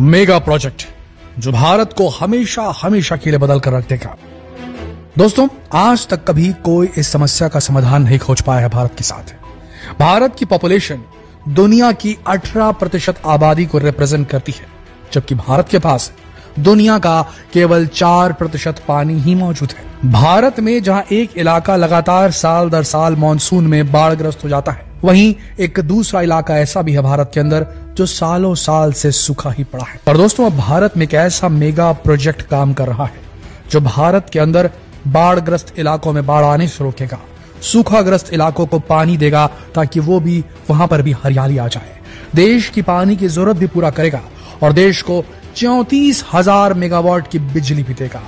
Mega project जो भारत को हमेशा हमेशा के लिए बदल कर रख देगा। दोस्तों, आज तक कभी कोई इस समस्या का समाधान नहीं खोज पाया है भारत के साथ। भारत की पॉपुलेशन दुनिया की 18% आबादी को रिप्रेजेंट करती है, जबकि भारत के पास दुनिया का केवल 4% पानी ही मौजूद है। भारत में जहां एक इलाका लगातार साल दर साल मानसून में बाढ़ग्रस्त हो जाता है, वहीं एक दूसरा इलाका ऐसा भी है भारत के अंदर जो सालों साल से सूखा ही पड़ा है। और दोस्तों, अब भारत में एक ऐसा मेगा प्रोजेक्ट काम कर रहा है जो भारत के अंदर बाढ़ग्रस्त इलाकों में बाढ़ आने से रोकेगा, सूखाग्रस्त इलाकों को पानी देगा ताकि वो भी वहां पर भी हरियाली आ जाए, देश की पानी की जरूरत भी पूरा करेगा और देश को 34,000 मेगावाट की बिजली भी देगा,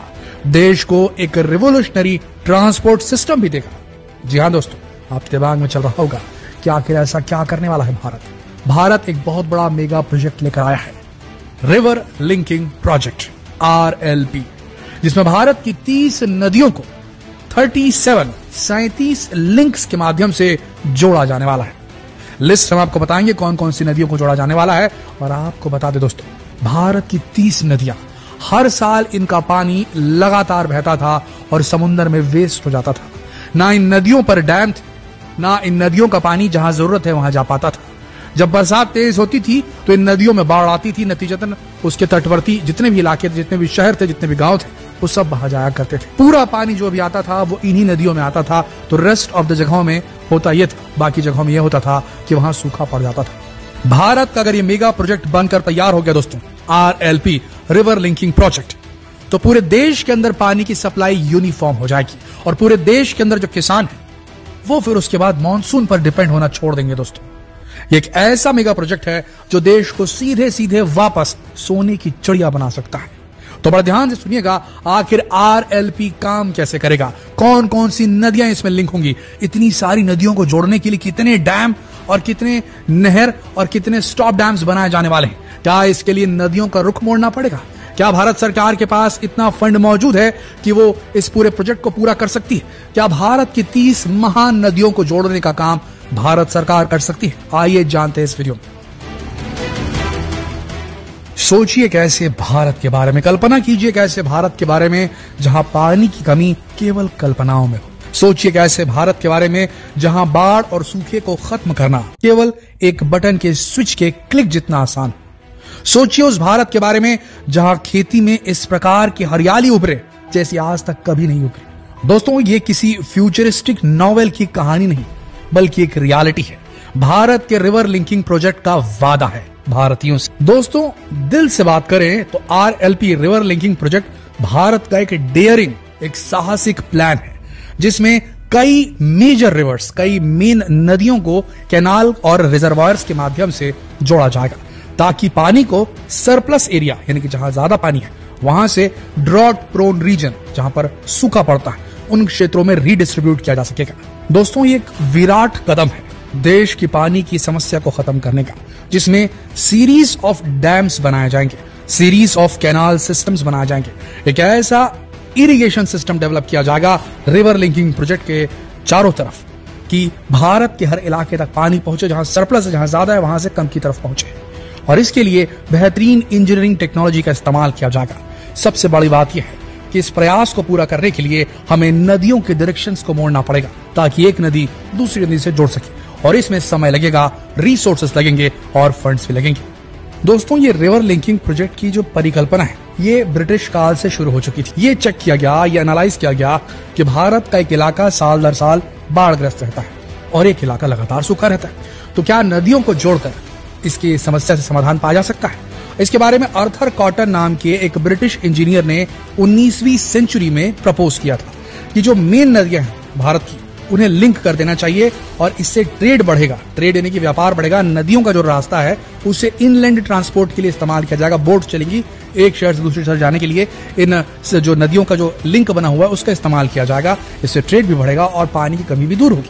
देश को एक रिवोल्यूशनरी ट्रांसपोर्ट सिस्टम भी देगा। जी हां दोस्तों, आपके दिमाग में चल रहा होगा कि आखिर ऐसा क्या करने वाला है भारत। भारत एक बहुत बड़ा मेगा प्रोजेक्ट लेकर आया है, रिवर लिंकिंग प्रोजेक्ट RLP, जिसमें भारत की 30 नदियों को 37 लिंक्स के माध्यम से जोड़ा जाने वाला है। लिस्ट हम आपको बताएंगे कौन कौन सी नदियों को जोड़ा जाने वाला है। और आपको बता दें दोस्तों, भारत की 30 नदियां, हर साल इनका पानी लगातार बहता था और समुद्र में वेस्ट हो जाता था। ना इन नदियों पर डैम थे, ना इन नदियों का पानी जहां जरूरत है वहां जा पाता था। जब बरसात तेज होती थी तो इन नदियों में बाढ़ आती थी, नतीजतन उसके तटवर्ती जितने भी इलाके थे, जितने भी शहर थे, जितने भी गांव थे, वो सब बहा जाया करते थे। पूरा पानी जो भी आता था वो इन्हीं नदियों में आता था। तो रेस्ट ऑफ द जगहों में होता यह था, बाकी जगहों में यह होता था कि वहां सूखा पड़ जाता था। भारत का अगर ये मेगा प्रोजेक्ट बनकर तैयार हो गया दोस्तों, RLP रिवर लिंकिंग प्रोजेक्ट, तो पूरे देश के अंदर पानी की सप्लाई यूनिफॉर्म हो जाएगी और पूरे देश के अंदर जो किसान है वो फिर उसके बाद मानसून पर डिपेंड होना छोड़ देंगे। दोस्तों, ये एक ऐसा मेगा प्रोजेक्ट है जो देश को सीधे सीधे वापस सोने की चिड़िया बना सकता है। तो बड़ा ध्यान से सुनिएगा, आखिर RLP काम कैसे करेगा, कौन कौन सी नदियां इसमें लिंक होंगी, इतनी सारी नदियों को जोड़ने के लिए कितने डैम और कितने नहर और कितने स्टॉप डैम्स बनाए जाने वाले हैं, क्या इसके लिए नदियों का रुख मोड़ना पड़ेगा, क्या भारत सरकार के पास इतना फंड मौजूद है कि वो इस पूरे प्रोजेक्ट को पूरा कर सकती है, क्या भारत की 30 महान नदियों को जोड़ने का काम भारत सरकार कर सकती है। आइए जानते हैं इस वीडियो में। सोचिए कैसे भारत के बारे में, कल्पना कीजिए कैसे भारत के बारे में जहां पानी की कमी केवल कल्पनाओं में हो। सोचिए कैसे भारत के बारे में जहां बाढ़ और सूखे को खत्म करना केवल एक बटन के स्विच के क्लिक जितना आसान हो। सोचिए उस भारत के बारे में जहां खेती में इस प्रकार की हरियाली उभरे जैसी आज तक कभी नहीं उभरी। दोस्तों, ये किसी फ्यूचरिस्टिक नॉवेल की कहानी नहीं बल्कि एक रियलिटी है, भारत के रिवर लिंकिंग प्रोजेक्ट का वादा है भारतीयों से। दोस्तों, दिल से बात करें तो RLP river linking project Bharat का एक डेयरिंग, एक साहसिक प्लान है जिसमें कई मेजर रिवर्स, कई मेन नदियों को कैनाल और रिजर्वायर्स के माध्यम से जोड़ा जाएगा ताकि पानी को सरप्लस एरिया, यानी कि जहां ज्यादा पानी है वहां से ड्रॉट प्रोन रीजन, जहां पर सूखा पड़ता है, उन क्षेत्रों में रीडिस्ट्रीब्यूट किया जा सकेगा। दोस्तों, ये एक विराट कदम है देश की पानी की समस्या को खत्म करने का, जिसमें सीरीज ऑफ डैम्स बनाए जाएंगे, सीरीज ऑफ कैनाल सिस्टम्स बनाए जाएंगे, एक ऐसा इरिगेशन सिस्टम डेवलप किया जाएगा रिवर लिंकिंग प्रोजेक्ट के चारों तरफ कि भारत के हर इलाके तक पानी पहुंचे, जहां सरप्लस है, जहां ज्यादा है वहां से कम की तरफ पहुंचे। और इसके लिए बेहतरीन इंजीनियरिंग टेक्नोलॉजी का इस्तेमाल किया जाएगा। सबसे बड़ी बात यह है कि इस प्रयास को पूरा करने के लिए हमें नदियों के डायरेक्शंस को मोड़ना पड़ेगा ताकि एक नदी दूसरी नदी से जुड़ सके, और इसमें समय लगेगा, रिसोर्सेस लगेंगे और फंड्स भी लगेंगे। दोस्तों, ये रिवर लिंकिंग प्रोजेक्ट की जो परिकल्पना है ये ब्रिटिश काल से शुरू हो चुकी थी। ये चेक किया गया, ये एनालाइज किया गया कि भारत का एक इलाका साल दर साल बाढ़ग्रस्त रहता है और एक इलाका लगातार सूखा रहता है, तो क्या नदियों को जोड़कर इसकी समस्या से समाधान पाया जा सकता है। इसके बारे में आर्थर कॉटन नाम के एक ब्रिटिश इंजीनियर ने 19वीं सेंचुरी में प्रपोज किया था कि जो मेन नदियां हैं भारत की उन्हें लिंक कर देना चाहिए और इससे ट्रेड बढ़ेगा, ट्रेड यानी कि व्यापार बढ़ेगा। नदियों का जो रास्ता है उसे इनलैंड ट्रांसपोर्ट के लिए इस्तेमाल किया जाएगा, बोट चलेंगी एक शहर से दूसरे शहर जाने के लिए, इन जो नदियों का जो लिंक बना हुआ है उसका इस्तेमाल किया जाएगा, इससे ट्रेड भी बढ़ेगा और पानी की कमी भी दूर होगी।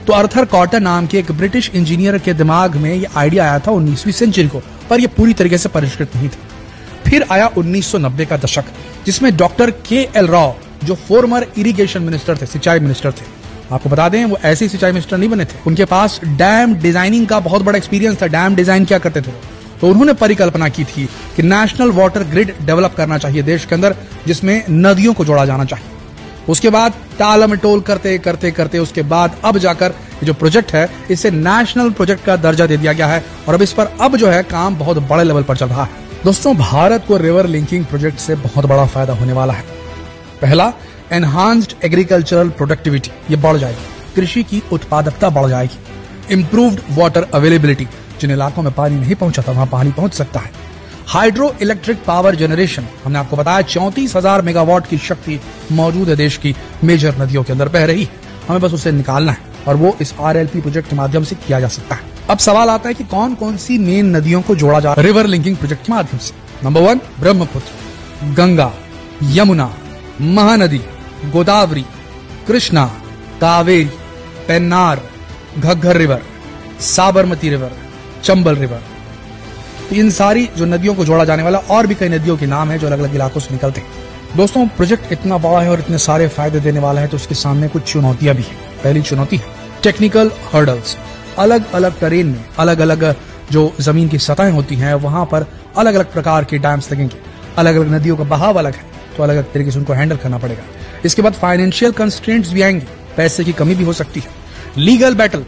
तो आर्थर कॉटन नाम के एक ब्रिटिश इंजीनियर के दिमाग में ये आइडिया आया था 19वीं सेंचुरी को, पर यह पूरी तरीके से परिष्कृत नहीं था। फिर आया 1990 का दशक, जिसमें डॉक्टर KL राव, जो फॉर्मर इरिगेशन मिनिस्टर थे, सिंचाई मिनिस्टर थे, आपको बता दें वो ऐसे ही सिंचाई मिनिस्टर नहीं बने थे, उनके पास डैम डिजाइनिंग का बहुत बड़ा एक्सपीरियंस था। डैम डिजाइन क्या करते थे, तो उन्होंने परिकल्पना की थी कि नेशनल वाटर ग्रिड डेवलप करना चाहिए देश के अंदर, जिसमें नदियों को जोड़ा जाना चाहिए। उसके बाद टालमटोल करते करते करते उसके बाद अब जाकर ये जो प्रोजेक्ट है इसे नेशनल प्रोजेक्ट का दर्जा दे दिया गया है और अब इस पर अब जो है काम बहुत बड़े लेवल पर चल रहा है। दोस्तों, भारत को रिवर लिंकिंग प्रोजेक्ट से बहुत बड़ा फायदा होने वाला है। पहला, एनहांस्ड एग्रीकल्चरल प्रोडक्टिविटी, ये बढ़ जाएगी, कृषि की उत्पादकता बढ़ जाएगी। इंप्रूव्ड वाटर अवेलेबिलिटी, जिन इलाकों में पानी नहीं पहुंचा था वहां पानी पहुंच सकता है। हाइड्रो इलेक्ट्रिक पावर जनरेशन, हमने आपको बताया 34,000 मेगावाट की शक्ति मौजूद है देश की मेजर नदियों के अंदर बह रही है, हमें बस उसे निकालना है और वो इस RLP प्रोजेक्ट के माध्यम से किया जा सकता है। अब सवाल आता है कि कौन कौन सी मेन नदियों को जोड़ा जा रिवर लिंकिंग प्रोजेक्ट के माध्यम से। Number 1, Brahmaputra, Ganga, Yamuna, Mahanadi, Godavari, Krishna, Kaveri, Pennar, Ghaggar river, Sabarmati river, Chambal river. तो इन सारी जो नदियों को जोड़ा जाने वाला और भी कई नदियों के नाम है जो अलग अलग इलाकों से निकलते हैं। दोस्तों, प्रोजेक्ट इतना बड़ा है और इतने सारे फायदे देने वाला है तो उसके सामने कुछ चुनौतियां भी हैं। पहली चुनौती है टेक्निकल हर्डल्स। अलग अलग टेरेन में अलग अलग जो जमीन की सतहें होती हैं वहां पर अलग अलग प्रकार के डैम्स लगेंगे, अलग अलग नदियों का बहाव अलग है तो अलग अलग तरीके से उनको हैंडल करना पड़ेगा। इसके बाद फाइनेंशियल कंस्ट्रेंट्स भी आएंगे, पैसे की कमी भी हो सकती है। लीगल बैटल,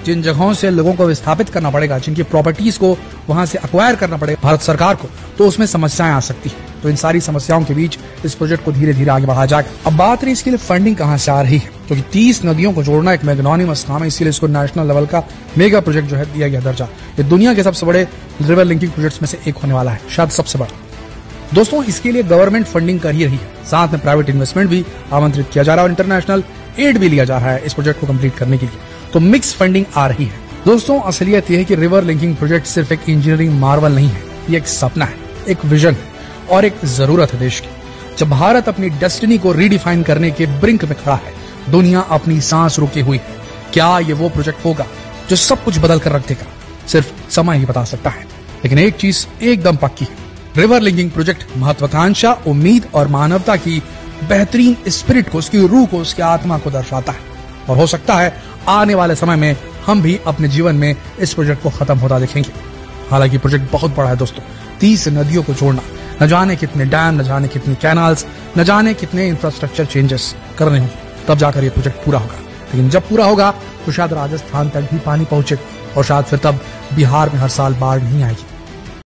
जिन जगहों से लोगों को विस्थापित करना पड़ेगा, जिनकी प्रॉपर्टीज को वहां से अक्वायर करना पड़ेगा भारत सरकार को, तो उसमें समस्याएं आ सकती है। तो इन सारी समस्याओं के बीच इस प्रोजेक्ट को धीरे धीरे आगे बढ़ाया जाएगा। अब बात रही इसके लिए फंडिंग कहां से आ रही है, क्योंकि 30 नदियों को जोड़ना एक मैग्नानिमस काम है, इसीलिए इसको नेशनल लेवल का मेगा प्रोजेक्ट जो है दिया गया दर्जा। ये दुनिया के सबसे बड़े रिवर लिंकिंग प्रोजेक्ट्स में से एक होने वाला है, शायद सबसे बड़ा। दोस्तों, इसके लिए गवर्नमेंट फंडिंग कर ही रही है, साथ में प्राइवेट इन्वेस्टमेंट भी आमंत्रित किया जा रहा है और इंटरनेशनल एड भी लिया जा रहा है इस प्रोजेक्ट को कंप्लीट करने के लिए। तो मिक्स फंडिंग आ रही है। दोस्तों, असलियत यह है कि रिवर लिंकिंग प्रोजेक्ट सिर्फ एक इंजीनियरिंग मार्वल नहीं है, ये एक सपना है, एक विजन है और एक जरूरत है देश की। जब भारत अपनी डेस्टिनी को रीडिफाइन करने के ब्रिंक में खड़ा है, दुनिया अपनी सांस रोके हुई है, क्या ये वो प्रोजेक्ट होगा जो सब कुछ बदल कर रख देगा? सिर्फ समय ही बता सकता है। लेकिन एक चीज एकदम पक्की है, रिवर लिंकिंग प्रोजेक्ट महत्वाकांक्षा, उम्मीद और मानवता की बेहतरीन स्पिरिट को, उसकी रूह को, उसकी आत्मा को दर्शाता है। और हो सकता है आने वाले समय में हम भी अपने जीवन में इस प्रोजेक्ट को खत्म होता देखेंगे। हालांकि प्रोजेक्ट बहुत बड़ा है दोस्तों, 30 नदियों को जोड़ना, न जाने कितने डैम, न जाने कितनी कैनाल्स, न जाने कितने इंफ्रास्ट्रक्चर चेंजेस करने होंगे, तब जाकर ये प्रोजेक्ट पूरा होगा। लेकिन जब पूरा होगा तो शायद राजस्थान तक भी पानी पहुंचेगा और शायद फिर तब बिहार में हर साल बाढ़ नहीं आएगी।